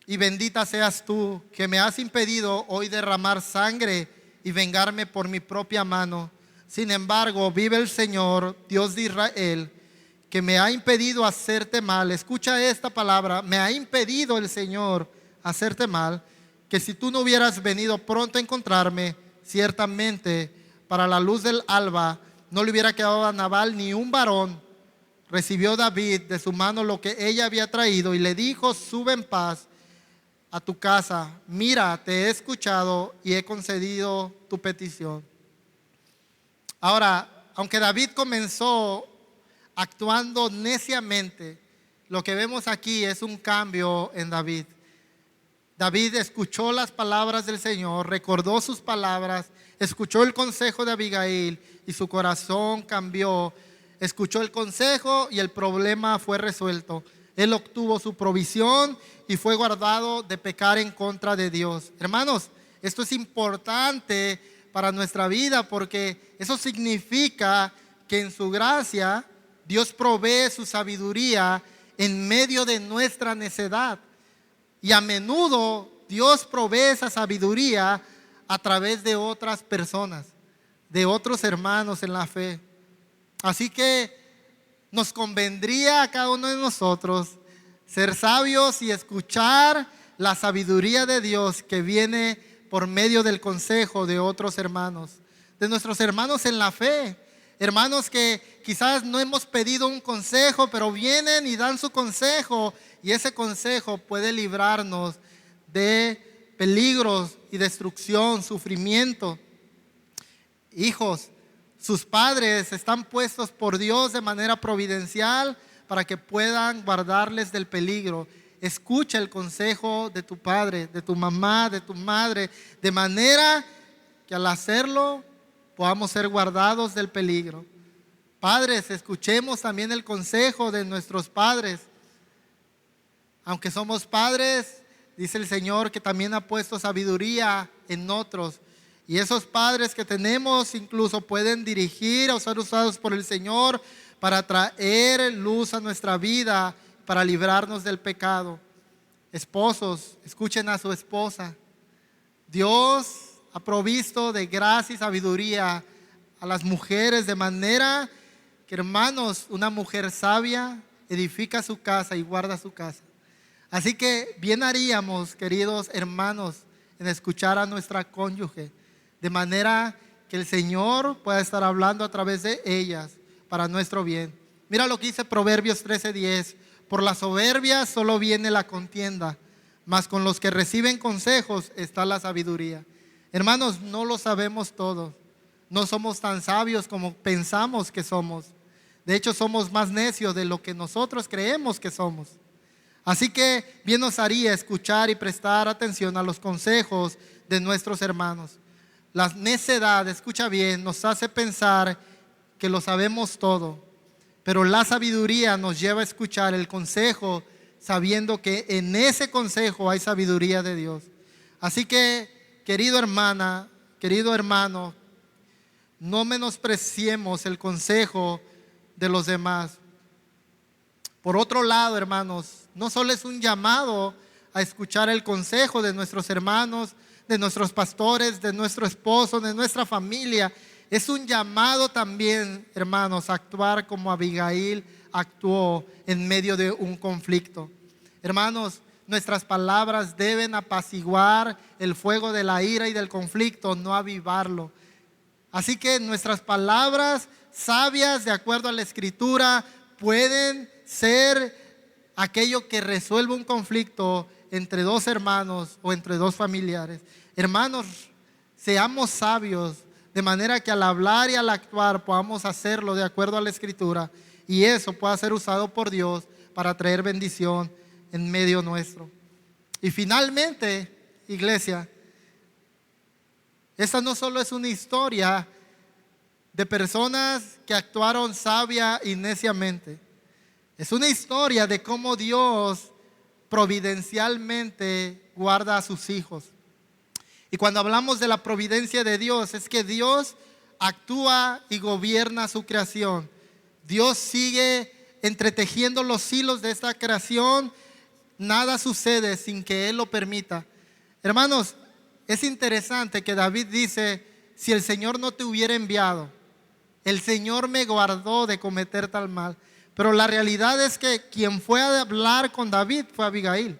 y bendita seas tú, que me has impedido hoy derramar sangre y vengarme por mi propia mano. Sin embargo, vive el Señor, Dios de Israel, que me ha impedido hacerte mal. Escucha esta palabra: me ha impedido el Señor hacerte mal, que si tú no hubieras venido pronto a encontrarme, ciertamente para la luz del alba no le hubiera quedado a Nabal ni un varón. Recibió David de su mano lo que ella había traído y le dijo: sube en paz a tu casa. Mira, te he escuchado y he concedido tu petición. Ahora, aunque David comenzó actuando neciamente, lo que vemos aquí es un cambio en David. David escuchó las palabras del Señor, recordó sus palabras, escuchó el consejo de Abigail y su corazón cambió. Escuchó el consejo y el problema fue resuelto. Él obtuvo su provisión y fue guardado de pecar en contra de Dios. Hermanos, esto es importante para nuestra vida, porque eso significa que en su gracia Dios provee su sabiduría en medio de nuestra necedad. Y a menudo Dios provee esa sabiduría a través de otras personas, de otros hermanos en la fe. Así que nos convendría a cada uno de nosotros ser sabios y escuchar la sabiduría de Dios que viene por medio del consejo de otros hermanos, de nuestros hermanos en la fe. Hermanos que quizás no hemos pedido un consejo, pero vienen y dan su consejo, y ese consejo puede librarnos de peligros y destrucción, sufrimiento. Hijos, sus padres están puestos por Dios de manera providencial para que puedan guardarles del peligro. Escucha el consejo de tu padre, de tu mamá, de tu madre, de manera que al hacerlo podamos ser guardados del peligro. Padres, escuchemos también el consejo de nuestros padres. Aunque somos padres, dice el Señor que también ha puesto sabiduría en otros. Y esos padres que tenemos incluso pueden dirigir o ser usados por el Señor para traer luz a nuestra vida, para librarnos del pecado. Esposos, escuchen a su esposa. Dios ha provisto de gracia y sabiduría a las mujeres, de manera que, hermanos, una mujer sabia edifica su casa y guarda su casa. Así que bien haríamos, queridos hermanos, en escuchar a nuestra cónyuge, de manera que el Señor pueda estar hablando a través de ellas para nuestro bien. Mira lo que dice Proverbios 13:10: por la soberbia solo viene la contienda, mas con los que reciben consejos está la sabiduría. Hermanos, no lo sabemos todo. No somos tan sabios como pensamos que somos. De hecho, somos más necios de lo que nosotros creemos que somos. Así que bien nos haría escuchar y prestar atención a los consejos de nuestros hermanos. La necedad, escucha bien, nos hace pensar que lo sabemos todo, pero la sabiduría nos lleva a escuchar el consejo sabiendo que en ese consejo hay sabiduría de Dios. Así que, querida hermana, querido hermano, no menospreciemos el consejo de los demás. Por otro lado, hermanos, no solo es un llamado a escuchar el consejo de nuestros hermanos, de nuestros pastores, de nuestro esposo, de nuestra familia. Es un llamado también, hermanos, a actuar como Abigail actuó en medio de un conflicto. Hermanos, nuestras palabras deben apaciguar el fuego de la ira y del conflicto, no avivarlo. Así que nuestras palabras sabias, de acuerdo a la Escritura, pueden ser aquello que resuelve un conflicto entre dos hermanos o entre dos familiares. Hermanos, seamos sabios, de manera que al hablar y al actuar podamos hacerlo de acuerdo a la Escritura, y eso pueda ser usado por Dios para traer bendición en medio nuestro. Y finalmente, iglesia, esta no solo es una historia de personas que actuaron sabia y neciamente. Es una historia de cómo Dios providencialmente guarda a sus hijos. Y cuando hablamos de la providencia de Dios, es que Dios actúa y gobierna su creación. Dios sigue entretejiendo los hilos de esta creación. Nada sucede sin que Él lo permita. Hermanos, es interesante que David dice: si el Señor no te hubiera enviado, el Señor me guardó de cometer tal mal. Pero la realidad es que quien fue a hablar con David fue Abigail.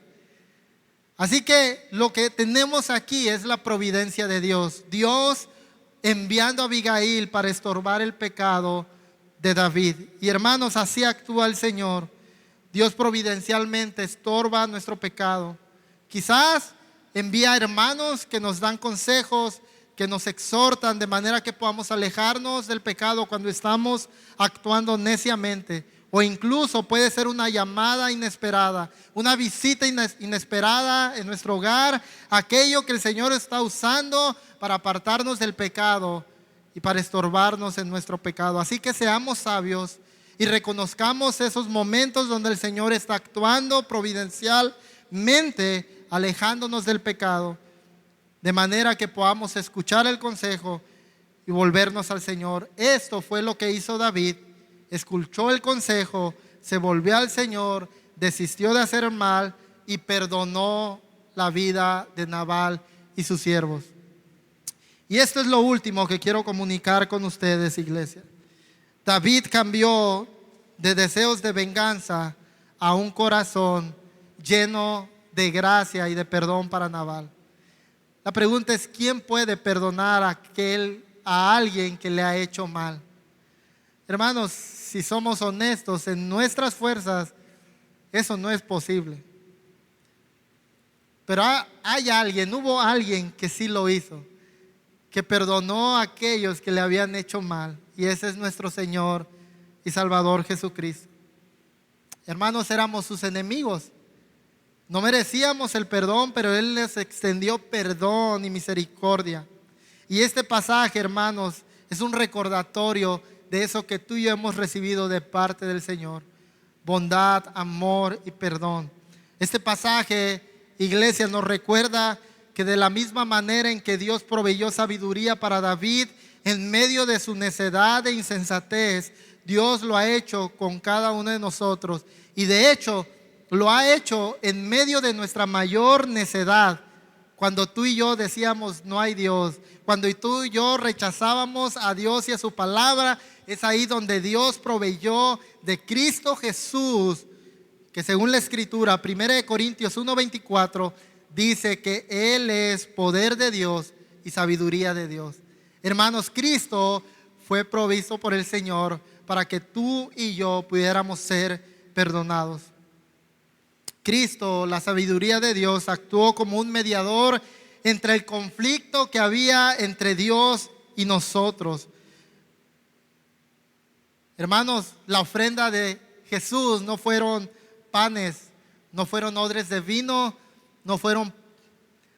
Así que lo que tenemos aquí es la providencia de Dios. Dios enviando a Abigail para estorbar el pecado de David. Y hermanos, así actúa el Señor. Dios providencialmente estorba nuestro pecado. Quizás envía hermanos que nos dan consejos, que nos exhortan de manera que podamos alejarnos del pecado cuando estamos actuando neciamente. O incluso puede ser una llamada inesperada, una visita inesperada en nuestro hogar, aquello que el Señor está usando para apartarnos del pecado y para estorbarnos en nuestro pecado. Así que seamos sabios y reconozcamos esos momentos donde el Señor está actuando providencialmente, alejándonos del pecado, de manera que podamos escuchar el consejo y volvernos al Señor. Esto fue lo que hizo David. Escuchó el consejo, se volvió al Señor, desistió de hacer el mal y perdonó la vida de Nabal y sus siervos. Y esto es lo último que quiero comunicar con ustedes, iglesia. David cambió de deseos de venganza a un corazón lleno de gracia y de perdón para Nabal. La pregunta es: ¿quién puede perdonar a alguien que le ha hecho mal? Hermanos, si somos honestos, en nuestras fuerzas eso no es posible. Pero hubo alguien que sí lo hizo, que perdonó a aquellos que le habían hecho mal, y ese es nuestro Señor y Salvador Jesucristo. Hermanos, éramos sus enemigos, no merecíamos el perdón, pero Él les extendió perdón y misericordia. Y este pasaje, hermanos, es un recordatorio de eso que tú y yo hemos recibido de parte del Señor: bondad, amor y perdón. Este pasaje, iglesia, nos recuerda que de la misma manera en que Dios proveyó sabiduría para David en medio de su necedad e insensatez, Dios lo ha hecho con cada uno de nosotros. Y de hecho, lo ha hecho en medio de nuestra mayor necedad. Cuando tú y yo decíamos no hay Dios, cuando tú y yo rechazábamos a Dios y a su palabra, es ahí donde Dios proveyó de Cristo Jesús, que según la Escritura, 1 Corintios 1:24, dice que Él es poder de Dios y sabiduría de Dios. Hermanos, Cristo fue provisto por el Señor para que tú y yo pudiéramos ser perdonados. Cristo, la sabiduría de Dios, actuó como un mediador entre el conflicto que había entre Dios y nosotros. Hermanos, la ofrenda de Jesús no fueron panes, no fueron odres de vino, no fueron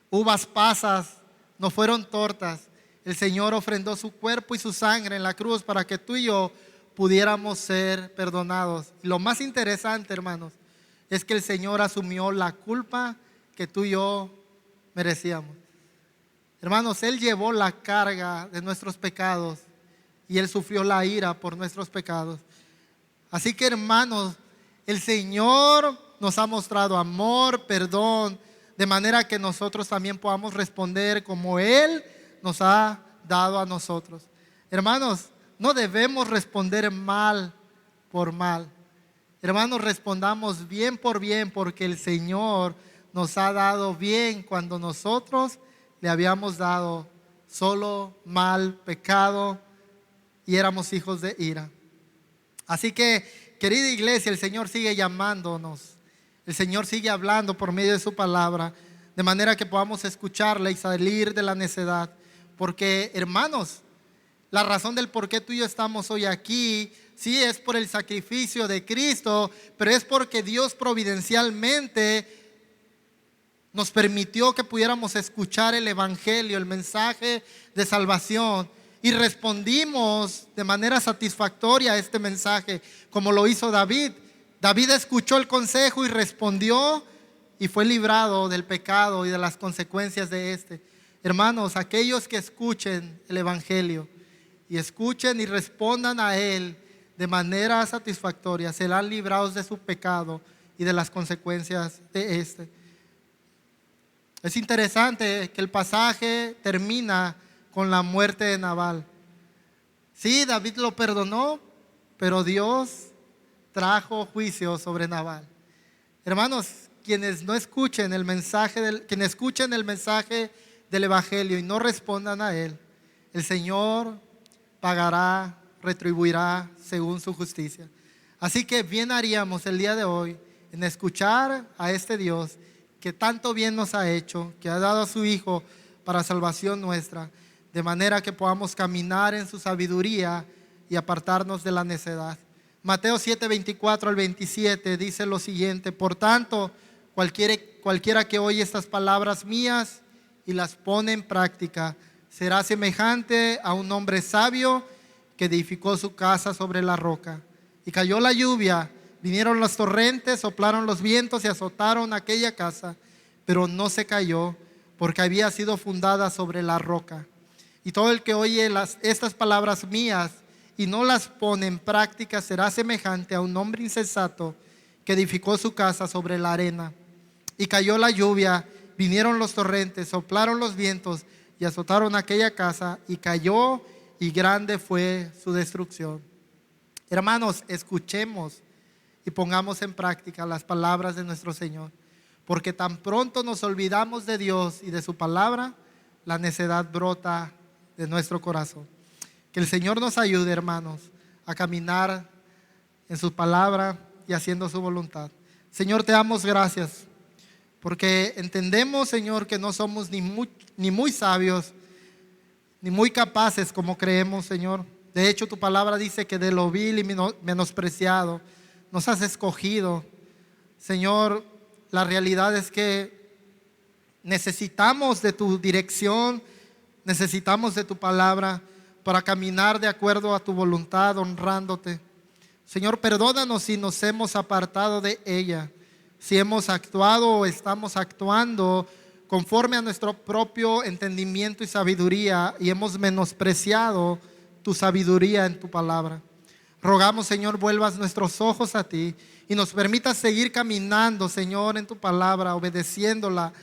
uvas pasas, no fueron tortas. El Señor ofrendó su cuerpo y su sangre en la cruz para que tú y yo pudiéramos ser perdonados. Y lo más interesante, hermanos, es que el Señor asumió la culpa que tú y yo merecíamos. Hermanos, Él llevó la carga de nuestros pecados y Él sufrió la ira por nuestros pecados. Así que, hermanos, el Señor nos ha mostrado amor, perdón, de manera que nosotros también podamos responder como Él nos ha dado a nosotros. Hermanos, no debemos responder mal por mal. Hermanos, respondamos bien por bien, porque el Señor nos ha dado bien cuando nosotros le habíamos dado solo mal, pecado, y éramos hijos de ira. Así que, querida iglesia, el Señor sigue llamándonos. El Señor sigue hablando por medio de su palabra, de manera que podamos escucharla y salir de la necedad. Porque, hermanos, la razón del por qué tú y yo estamos hoy aquí, sí es por el sacrificio de Cristo, pero es porque Dios providencialmente nos permitió que pudiéramos escuchar el evangelio, el mensaje de salvación, y respondimos de manera satisfactoria a este mensaje, como lo hizo David. David escuchó el consejo y respondió, y fue librado del pecado y de las consecuencias de este. Hermanos, aquellos que escuchen el evangelio y escuchen y respondan a él de manera satisfactoria, serán librados de su pecado y de las consecuencias de este. Es interesante que el pasaje termina con la muerte de Nabal. Sí, David lo perdonó, pero Dios trajo juicio sobre Nabal. Hermanos, quienes no escuchen el mensaje quienes escuchen el mensaje del evangelio y no respondan a él, el Señor pagará, retribuirá según su justicia. Así que bien haríamos el día de hoy en escuchar a este Dios que tanto bien nos ha hecho, que ha dado a su Hijo para salvación nuestra, de manera que podamos caminar en su sabiduría y apartarnos de la necedad. Mateo 7, 24 al 27 dice lo siguiente: por tanto, cualquiera que oye estas palabras mías y las pone en práctica, será semejante a un hombre sabio que edificó su casa sobre la roca. Y cayó la lluvia, vinieron los torrentes, soplaron los vientos y azotaron aquella casa, pero no se cayó, porque había sido fundada sobre la roca. Y todo el que oye estas palabras mías y no las pone en práctica será semejante a un hombre insensato que edificó su casa sobre la arena. Y cayó la lluvia, vinieron los torrentes, soplaron los vientos y azotaron aquella casa, y cayó, y grande fue su destrucción. Hermanos, escuchemos y pongamos en práctica las palabras de nuestro Señor, porque tan pronto nos olvidamos de Dios y de su palabra, la necedad brota de nuestro corazón. Que el Señor nos ayude, hermanos, a caminar en su palabra y haciendo su voluntad. Señor, te damos gracias, porque entendemos, Señor, que no somos ni muy sabios, ni muy capaces como creemos, Señor. De hecho, tu palabra dice que de lo vil y menospreciado nos has escogido. Señor, la realidad es que necesitamos de tu dirección, necesitamos de tu palabra para caminar de acuerdo a tu voluntad, honrándote. Señor, perdónanos si nos hemos apartado de ella, si hemos actuado o estamos actuando conforme a nuestro propio entendimiento y sabiduría y hemos menospreciado tu sabiduría en tu palabra. Rogamos, Señor, vuelvas nuestros ojos a ti y nos permitas seguir caminando, Señor, en tu palabra, obedeciéndola,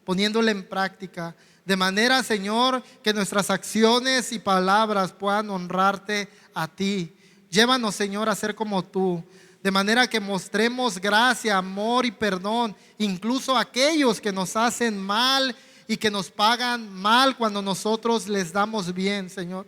poniéndola en práctica, de manera, Señor, que nuestras acciones y palabras puedan honrarte a ti. Llévanos, Señor, a ser como tú, de manera que mostremos gracia, amor y perdón, incluso a aquellos que nos hacen mal y que nos pagan mal cuando nosotros les damos bien, Señor.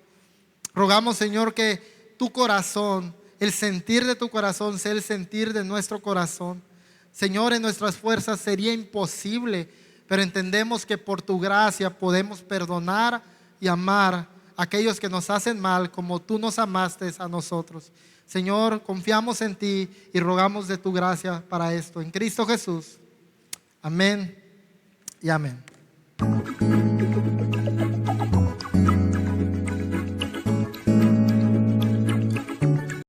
Rogamos, Señor, que tu corazón, el sentir de tu corazón sea el sentir de nuestro corazón. Señor, en nuestras fuerzas sería imposible, pero entendemos que por tu gracia podemos perdonar y amar a aquellos que nos hacen mal como tú nos amaste a nosotros. Señor, confiamos en ti y rogamos de tu gracia para esto. En Cristo Jesús. Amén y amén.